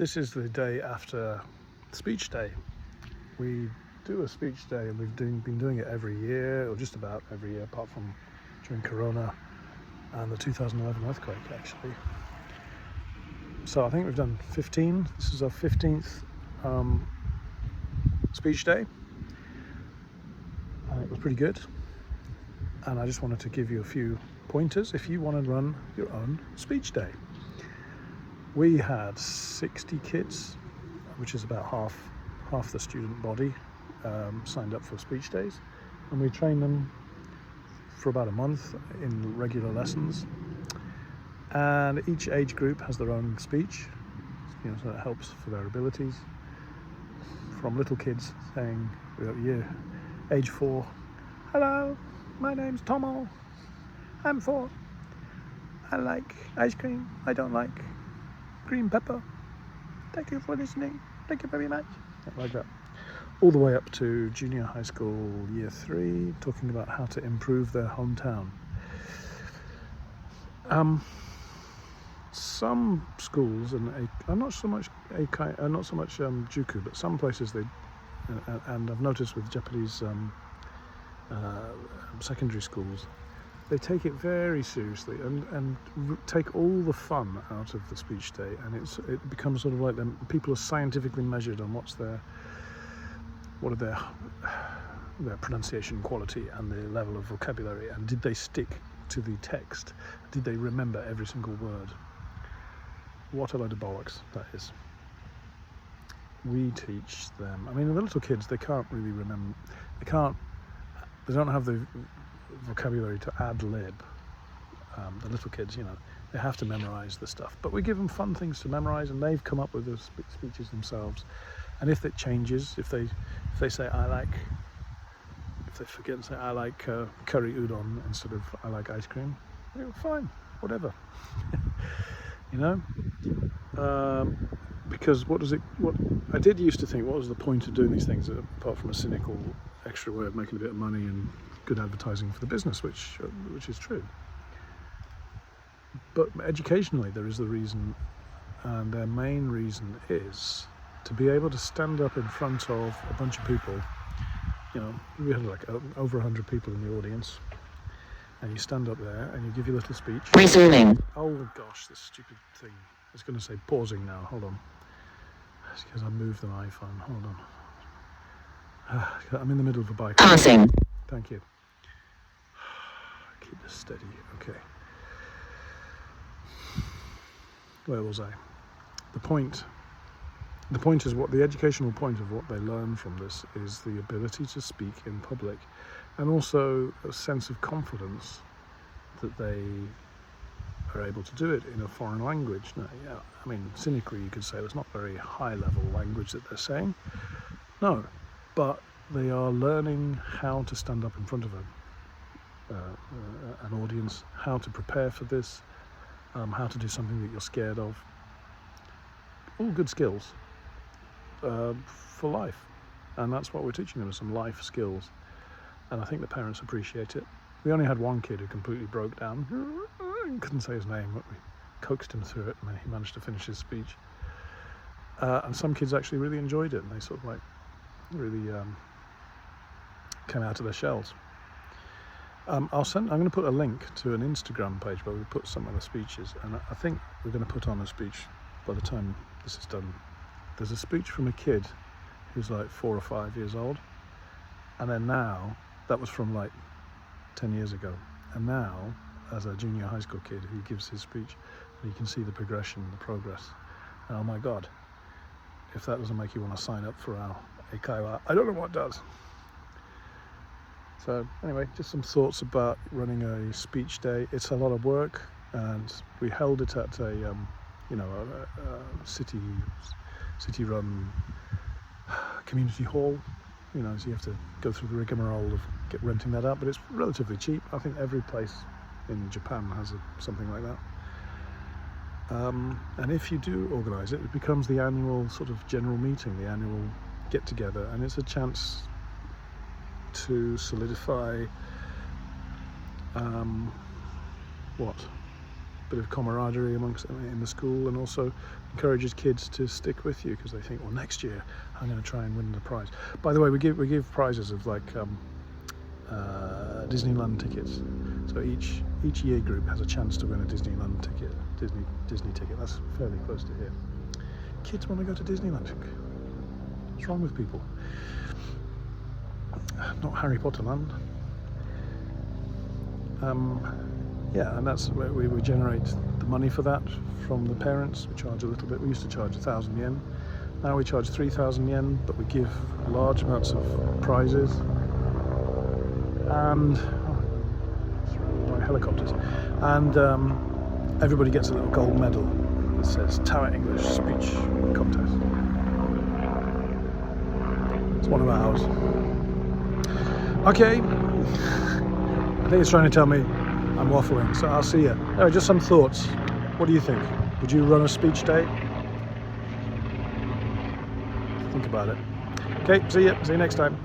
This is the day after speech day. We do a speech day, and we've been doing it every year, or just about every year, apart from during Corona and the 2011 earthquake, actually. So I think we've done 15. This is our 15th speech day, and it was pretty good. And I just wanted to give you a few pointers if you want to run your own speech day. We had 60 kids, which is about half the student body, signed up for speech days, and we trained them for about a month in regular lessons. And each age group has their own speech, so it helps for their abilities. From little kids saying, age 4, "Hello, my name's Tomo. I'm 4. I like ice cream. I don't like green pepper. Thank you for listening. Thank you very much." Like that. All the way up to junior high school, year 3, talking about how to improve their hometown. Some schools, and not so much Juku, but some places and I've noticed with Japanese secondary schools, they take it very seriously and take all the fun out of the speech day, and it becomes sort of like people are scientifically measured on what are their pronunciation quality and the level of vocabulary, and did they stick to the text? Did they remember every single word? What a load of bollocks that is. We teach them. I mean, the little kids, they can't really remember. They don't have the vocabulary to ad lib. The little kids, they have to memorize the stuff. But we give them fun things to memorize, and they've come up with the speeches themselves. And if it changes, if they say if they forget and say I like curry udon instead of I like ice cream, fine, whatever. Because what I did used to think, what was the point of doing these things apart from a cynical extra way of making a bit of money and good advertising for the business, which is true. But educationally, there is the reason, and their main reason is to be able to stand up in front of a bunch of people. We had over 100 people in the audience, and you stand up there and you give your little speech. Resuming. Oh gosh, this stupid thing. It's going to say pausing now. Hold on. It's because I moved the iPhone. Hold on. I'm in the middle of a bike. Passing. Thank you. Keep this steady. Okay. Where was I? The point is, what the educational point of what they learn from this is the ability to speak in public, and also a sense of confidence that they are able to do it in a foreign language. Now, cynically you could say it's not very high level language that they're saying. No, but they are learning how to stand up in front of an audience, how to prepare for this, how to do something that you're scared of. All good skills for life, and that's what we're teaching them, some life skills, and I think the parents appreciate it. We only had one kid who completely broke down, couldn't say his name, but we coaxed him through it, and he managed to finish his speech. And some kids actually really enjoyed it, and they sort of really came out of their shells. I'm going to put a link to an Instagram page where we put some of the speeches, and I think we're going to put on a speech by the time this is done. There's a speech from a kid who's 4 or 5 years old, and then now, that was from 10 years ago, and now as a junior high school kid, he gives his speech, and you can see the progression, the progress. And oh my God, if that doesn't make you want to sign up for our Eikaiwa, I don't know what does. So anyway, just some thoughts about running a speech day. It's a lot of work, and we held it at a city-run community hall. So you have to go through the rigmarole of renting that out, but it's relatively cheap. I think every place in Japan has something like that. And if you do organise it, it becomes the annual sort of general meeting, the annual get-together, and it's a chance to solidify bit of camaraderie amongst them in the school, and also encourages kids to stick with you because they think, well, next year I'm going to try and win the prize. By the way, we give prizes of like Disneyland tickets. So each year group has a chance to win a Disneyland ticket, Disney ticket. That's fairly close to here. Kids want to go to Disneyland. What's wrong with people? Not Harry Potter land. Yeah, and that's where we generate the money for that from the parents. We charge a little bit. We used to charge 1,000 yen. Now we charge 3,000 yen, but we give large amounts of prizes. And helicopters. And everybody gets a little gold medal that says Tower English Speech Contest. It's one of ours. Okay. I think it's trying to tell me I'm waffling, so I'll see you. Anyway, just some thoughts. What do you think? Would you run a speech day? Think about it. Okay, see you next time.